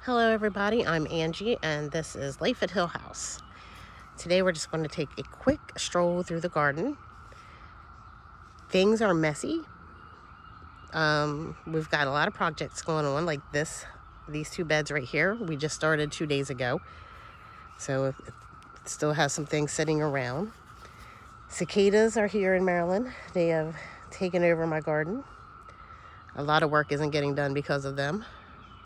Hello everybody, I'm Angie and this is Life at Hill House. Today we're just going to take a quick stroll through the garden. Things are messy. We've got a lot of projects going on like these two beds right here. We just started 2 days ago. So it still has some things sitting around. Cicadas are here in Maryland. They have taken over my garden. A lot of work isn't getting done because of them.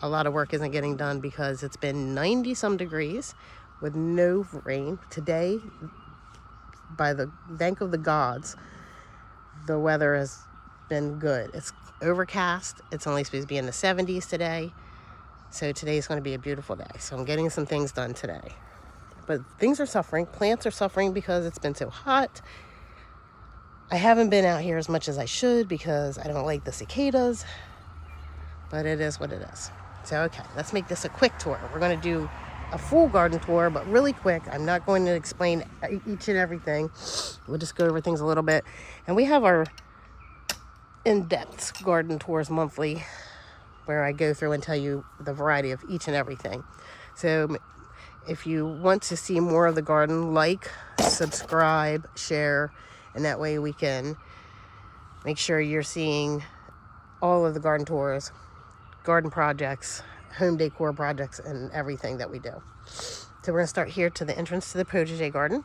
A lot of work isn't getting done because it's been 90 some degrees with no rain. Today, by the thank of the gods, the weather has been good. It's overcast. It's only supposed to be in the 70s today. So today is going to be a beautiful day. So I'm getting some things done today. But things are suffering. Plants are suffering because it's been so hot. I haven't been out here as much as I should because I don't like the cicadas. But it is what it is. So, okay, let's make this a quick tour. We're going to do a full garden tour, but really quick. I'm not going to explain each and everything. We'll just go over things a little bit. And we have our in-depth garden tours monthly where I go through and tell you the variety of each and everything. So if you want to see more of the garden, like, subscribe, share, and that way we can make sure you're seeing all of the garden tours, garden projects, home decor projects, and everything that we do. So we're going to start here to the entrance to the potager garden.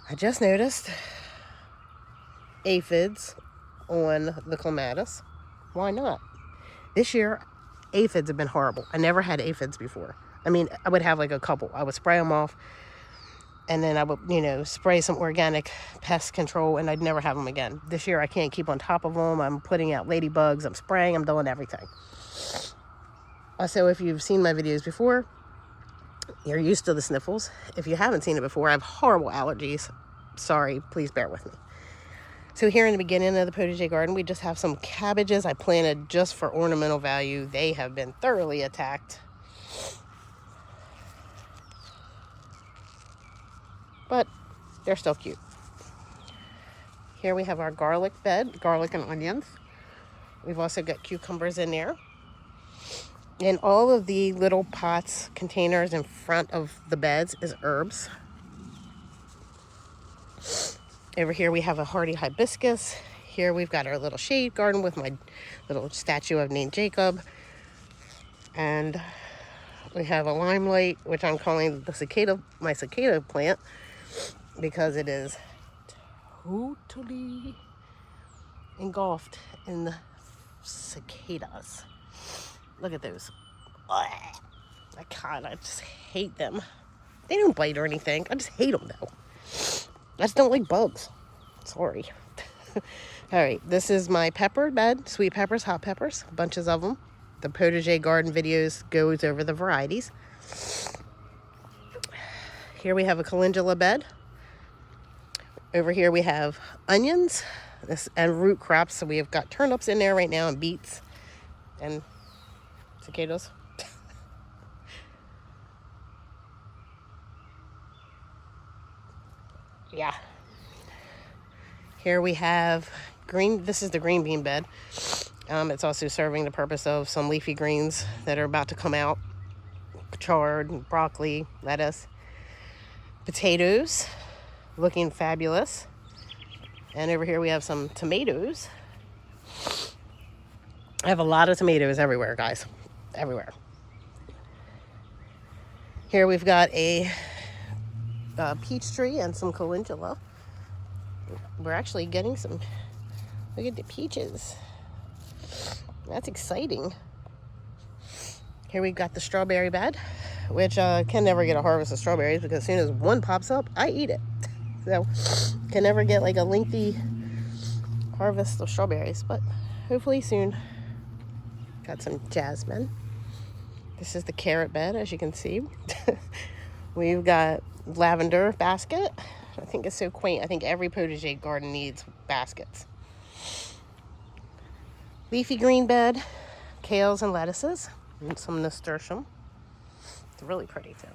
I just noticed aphids on the clematis. Why not? This year, aphids have been horrible. I never had aphids before. I mean, I would have like a couple. I would spray them off, and then I would, spray some organic pest control, and I'd never have them again. This year, I can't keep on top of them. I'm putting out ladybugs. I'm spraying. I'm doing everything. Also, if you've seen my videos before, you're used to the sniffles. If you haven't seen it before, I have horrible allergies. Sorry, please bear with me. So here in the beginning of the potager garden, we just have some cabbages I planted just for ornamental value. They have been thoroughly attacked. But they're still cute. Here we have our garlic bed, garlic and onions. We've also got cucumbers in there. And all of the little pots, containers in front of the beds is herbs. Over here we have a hardy hibiscus. Here we've got our little shade garden with my little statue of named Jacob. And we have a limelight, which I'm calling my cicada plant, because it is totally engulfed in the cicadas. Look at those. I just hate them. They don't bite or anything. I just hate them, though. I just don't like bugs. Sorry. All right, this is my pepper bed. Sweet peppers, hot peppers, bunches of them. The potager garden videos goes over the varieties. Here we have a calendula bed. Over here we have onions and root crops. So we have got turnips in there right now and beets and cicadas. Yeah. Here we have green. This is the green bean bed. It's also serving the purpose of some leafy greens that are about to come out. Chard, broccoli, lettuce, potatoes, looking fabulous. And over here we have some tomatoes. I have a lot of tomatoes everywhere, guys. Everywhere. Here we've got a peach tree and some calendula. We're actually getting some. Look at the peaches. That's exciting. Here we've got the strawberry bed, which can never get a harvest of strawberries because as soon as one pops up, I eat it. So can never get like a lengthy harvest of strawberries, but hopefully soon. Got some jasmine. This is the carrot bed, as you can see. We've got lavender basket. I think it's so quaint. I think every potager garden needs baskets. Leafy green bed, kales and lettuces, and some nasturtium. It's really pretty too.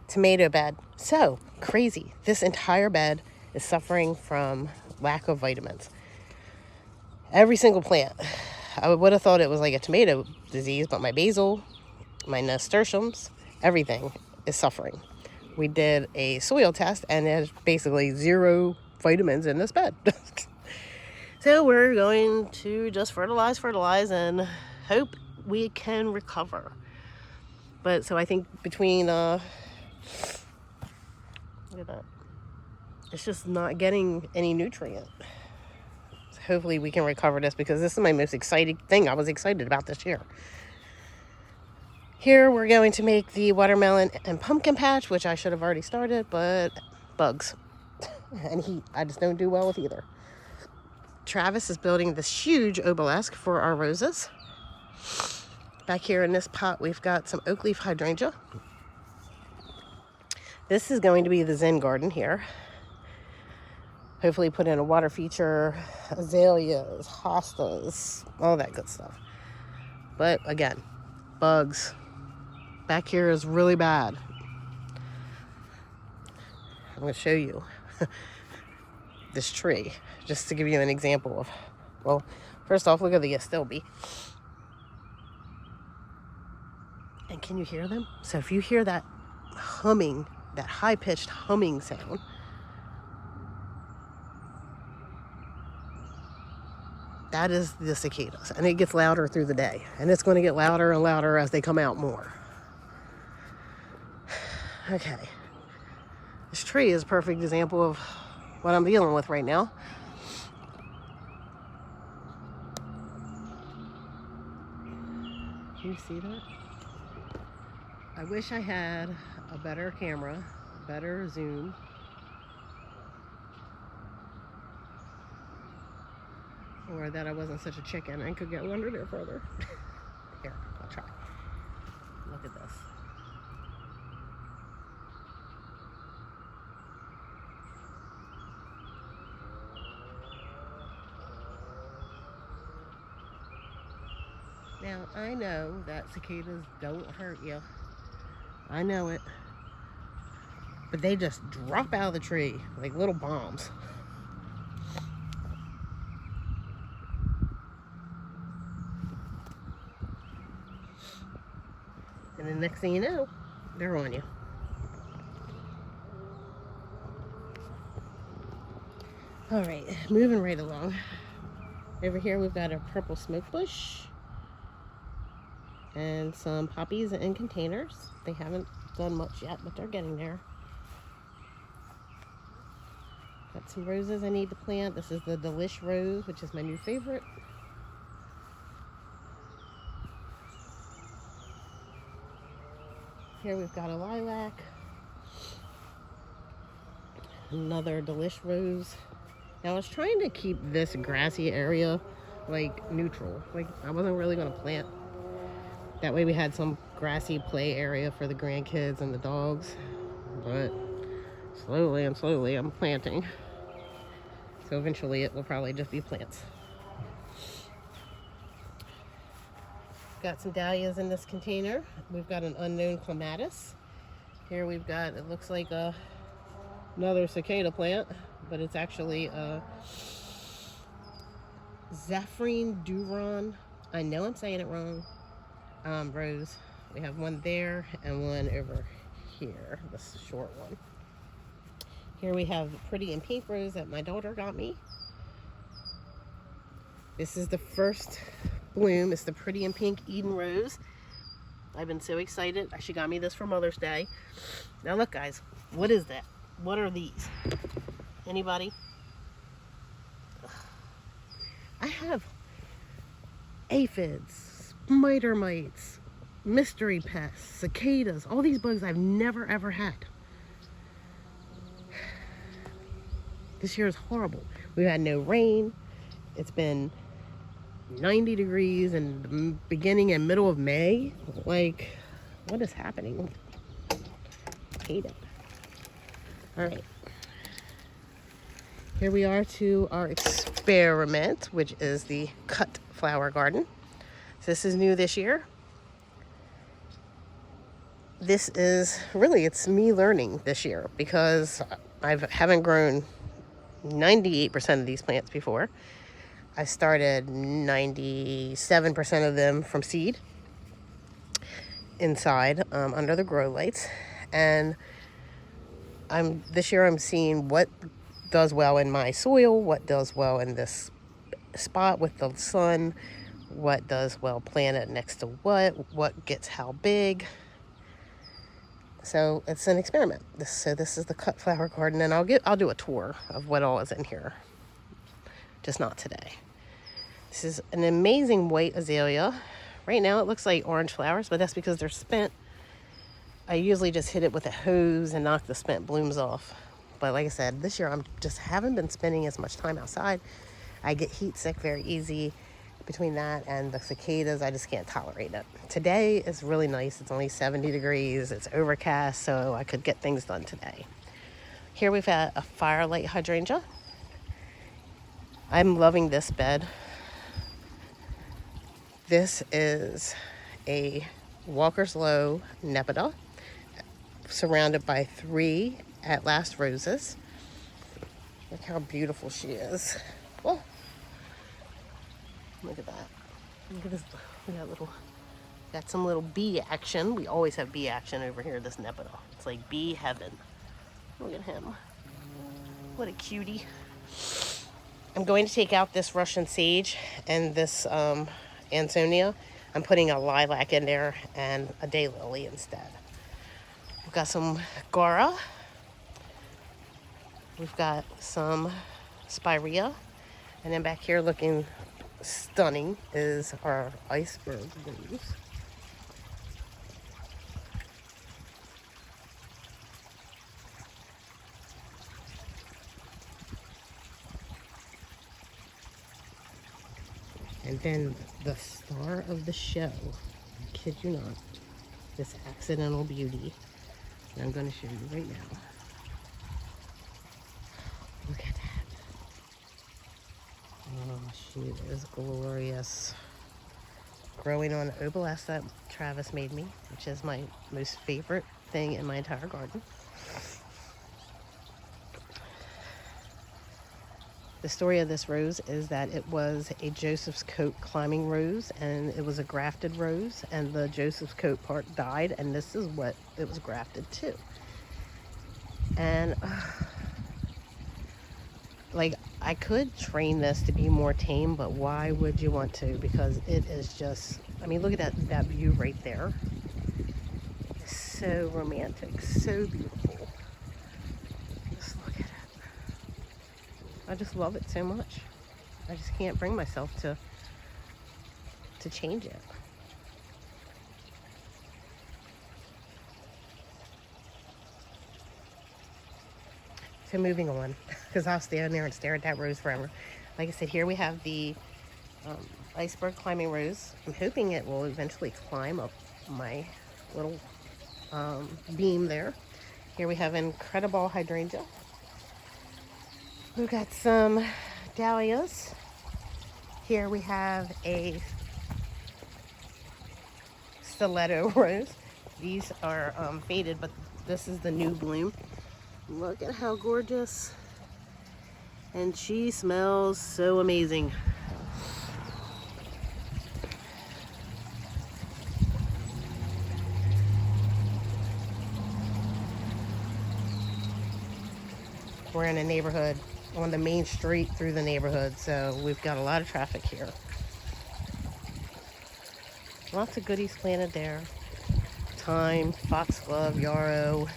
Tomato bed. So crazy. This entire bed is suffering from lack of vitamins. Every single plant. I would have thought it was like a tomato disease, but my basil, my nasturtiums, everything is suffering. We did a soil test and there's basically 0 vitamins in this bed. So we're going to just fertilize, and hope we can recover. But so I think between, look at that. It's just not getting any nutrient. So hopefully we can recover this, because this is my most exciting thing I was excited about this year. Here we're going to make the watermelon and pumpkin patch, which I should have already started, but bugs and heat. I just don't do well with either. Travis is building this huge obelisk for our roses. Back here in this pot, we've got some oak leaf hydrangea. This is going to be the Zen garden here. Hopefully put in a water feature, azaleas, hostas, all that good stuff. But again, bugs. Back here is really bad. I'm going to show you this tree, just to give you an example of, well, first off, look at the astilbe. And can you hear them? So if you hear that humming, that high-pitched humming sound, that is the cicadas. And it gets louder through the day. And it's going to get louder and louder as they come out more. Okay. This tree is a perfect example of what I'm dealing with right now. Can you see that? I wish I had a better camera, better zoom. Or that I wasn't such a chicken and could go under there further. Here, I'll try. Look at this. Now, I know that cicadas don't hurt you. I know it. But they just drop out of the tree like little bombs. And the next thing you know, they're on you. All right, moving right along. Over here we've got a purple smoke bush and some poppies in containers. They haven't done much yet, but they're getting there. Got some roses I need to plant. This is the Delish rose, which is my new favorite. Here we've got a lilac, another Delish rose. Now I was trying to keep this grassy area like neutral. Like I wasn't really going to plant. That way we had some grassy play area for the grandkids and the dogs. But slowly and slowly I'm planting. So eventually it will probably just be plants. Got some dahlias in this container. We've got an unknown clematis. Here we've got, it looks like another cicada plant, but it's actually a Zephrine Duron. I know I'm saying it wrong. Rose. We have one there and one over here, this short one. Here we have a pretty and pink rose that my daughter got me. This is the first bloom. It's the pretty and pink Eden rose. I've been so excited. She got me this for Mother's Day. Now look guys, what is that? What are these? Anybody? I have aphids, miter mites, mystery pests, cicadas, all these bugs I've never ever had. This year is horrible. We've had no rain. It's been 90 degrees in the beginning and middle of May. Like, what is happening? I hate it. All right. Here we are to our experiment, which is the cut flower garden. So this is new this year. This is really, it's me learning this year because I haven't grown 98% of these plants before. I started 97% of them from seed inside under the grow lights. And this year I'm seeing what does well in my soil, what does well in this spot with the sun, what does well planted next to what gets how big. So it's an experiment. So this is the cut flower garden, and I'll do a tour of what all is in here. Just not today. This is an amazing white azalea. Right now it looks like orange flowers, but that's because they're spent. I usually just hit it with a hose and knock the spent blooms off. But like I said, this year haven't been spending as much time outside. I get heat sick very easy. Between that and the cicadas, I just can't tolerate it. Today is really nice. It's only 70 degrees. It's overcast, so I could get things done today. Here we've got a firelight hydrangea. I'm loving this bed. This is a Walker's Low Nepeta, surrounded by 3 At Last roses. Look how beautiful she is. Oh. Look at that. Look at this. Got some little bee action. We always have bee action over here, this Nepeta. It's like bee heaven. Look at him. What a cutie. I'm going to take out this Russian sage and this Ansonia. I'm putting a lilac in there and a daylily instead. We've got some Gora. We've got some Spirea. And then back here looking stunning is our Iceberg rose. And then the star of the show, I kid you not, this accidental beauty that I'm going to show you right now. Look at that. Oh, she is glorious. Growing on obelast that Travis made me, which is my most favorite thing in my entire garden. The story of this rose is that it was a Joseph's coat climbing rose, and it was a grafted rose, and the Joseph's coat part died, and this is what it was grafted to. And like, I could train this to be more tame, but why would you want to? Because it is just, I mean, look at that view right there. It's so romantic, so beautiful. Just look at it. I just love it so much. I just can't bring myself to change it. So moving on, because I'll stand there and stare at that rose forever. Like I said, here we have the Iceberg climbing rose. I'm hoping it will eventually climb up my little beam there. Here we have incredible hydrangea. We've got some dahlias. Here we have a stiletto rose. These are faded, but this is the new bloom. Look at how gorgeous. And she smells so amazing. We're in a neighborhood on the main street through the neighborhood, so we've got a lot of traffic here. Lots of goodies planted there. Thyme, foxglove, yarrow.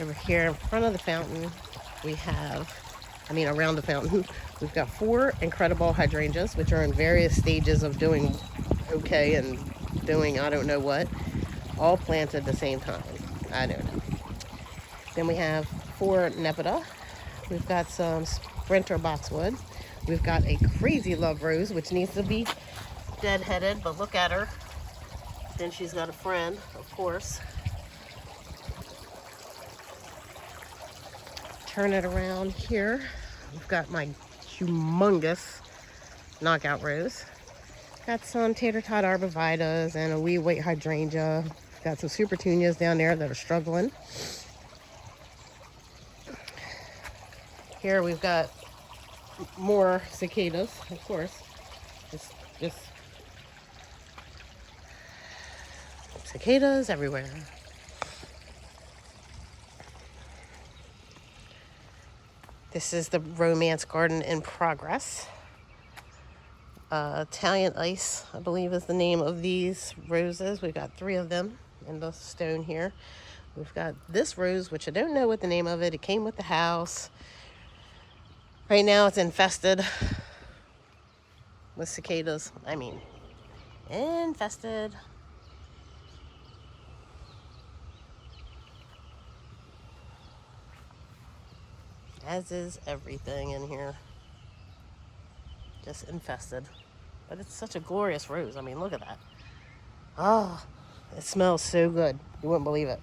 Over here in front of the fountain, we have, around the fountain, we've got 4 incredible hydrangeas, which are in various stages of doing okay and doing I don't know what, all planted at the same time. I don't know. Then we have 4 Nepeta. We've got some sprinter boxwood. We've got a crazy love rose, which needs to be deadheaded, but look at her. Then she's got a friend, of course. Turn it around here. We've got my humongous knockout rose. Got some tater tot arborvitaes and a wee white hydrangea. Got some super petunias down there that are struggling. Here we've got more cicadas, of course. It's just cicadas everywhere. This is the romance garden in progress. Italian ice, I believe, is the name of these roses. We've got 3 of them in the stone here. We've got this rose, which I don't know what the name of it. It came with the house. Right now it's infested with cicadas. I mean, infested. As is everything in here. Just infested. But it's such a glorious rose. I mean, look at that. Oh, it smells so good. You wouldn't believe it.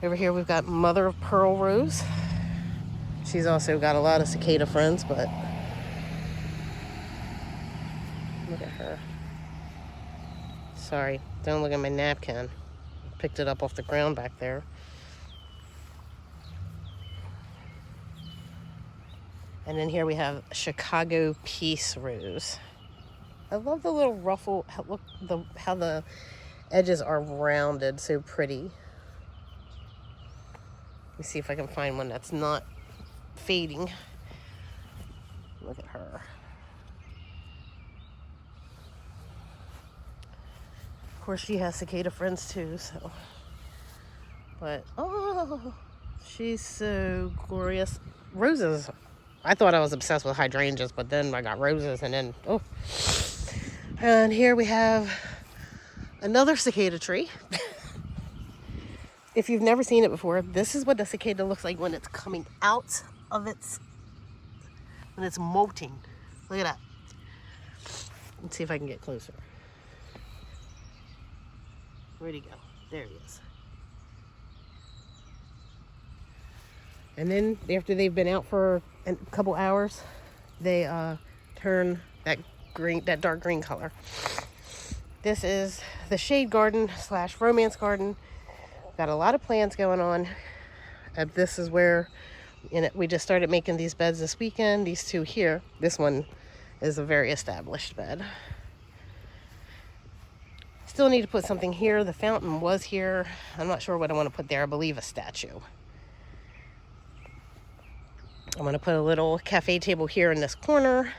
Over here we've got mother of pearl rose. She's also got a lot of cicada friends, but look at her. Sorry, don't look at my napkin. Picked it up off the ground back there. And then here we have Chicago Peace Rose. I love the little ruffle. Look, how the edges are rounded, so pretty. Let me see if I can find one that's not fading. Look at her. Of course, she has cicada friends too, so. But, oh, she's so glorious. Roses. I thought I was obsessed with hydrangeas, but then I got roses, and then, oh. And here we have another cicada tree. If you've never seen it before, this is what the cicada looks like when it's coming out of when it's molting. Look at that. Let's see if I can get closer. Where'd he go? There he is. And then after they've been out for a couple hours, they turn that dark green color. This is the shade garden / romance garden. Got a lot of plants going on. This is where we just started making these beds this weekend. These 2 here. This one is a very established bed. Still need to put something here. The fountain was here. I'm not sure what I want to put there. I believe a statue. I'm going to put a little cafe table here in this corner.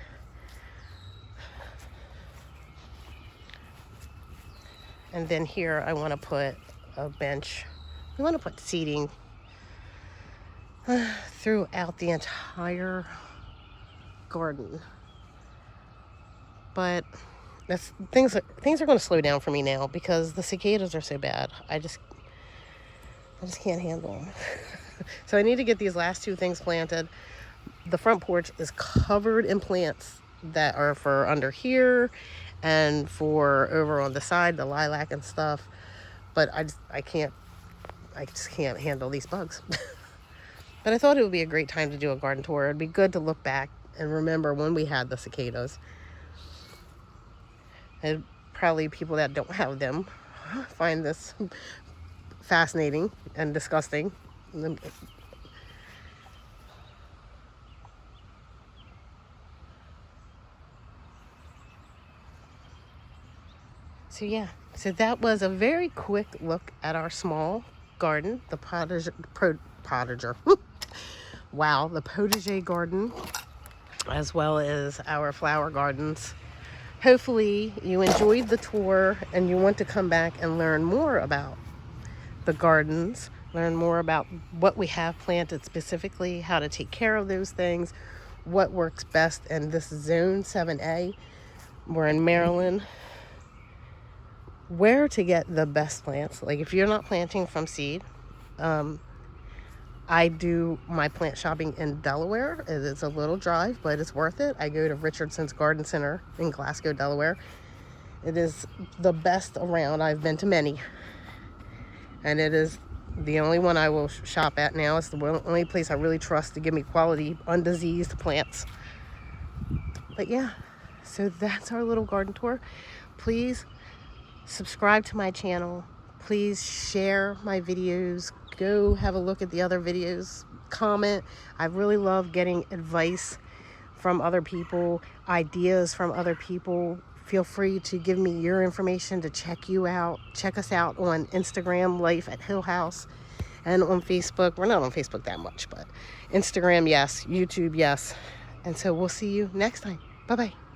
And then here I want to put a bench. I want to put seating throughout the entire garden. But things are going to slow down for me now because the cicadas are so bad. I just can't handle them. So I need to get these last 2 things planted. The front porch is covered in plants that are for under here and for over on the side, the lilac and stuff. But I just can't handle these bugs. But I thought it would be a great time to do a garden tour. It'd be good to look back and remember when we had the cicadas. And probably people that don't have them find this fascinating and disgusting. So yeah, so that was a very quick look at our small garden, the potager. Wow, the potager garden, as well as our flower gardens. Hopefully you enjoyed the tour and you want to come back and learn more about the gardens, learn more about what we have planted specifically, how to take care of those things, what works best in this zone 7A. We're in Maryland. Where to get the best plants. Like if you're not planting from seed, I do my plant shopping in Delaware. It is a little drive, but it's worth it. I go to Richardson's Garden Center in Glasgow, Delaware. It is the best around. I've been to many. And it is the only one I will shop at now. It's the only place I really trust to give me quality, undiseased plants. But yeah, so that's our little garden tour. Please subscribe to my channel. Please share my videos. Go have a look at the other videos. Comment. I really love getting advice from other people, ideas from other people. Feel free to give me your information to check you out. Check us out on Instagram, Life at Hill House, and on Facebook. We're not on Facebook that much, but Instagram, yes. YouTube, yes. And so we'll see you next time. Bye-bye.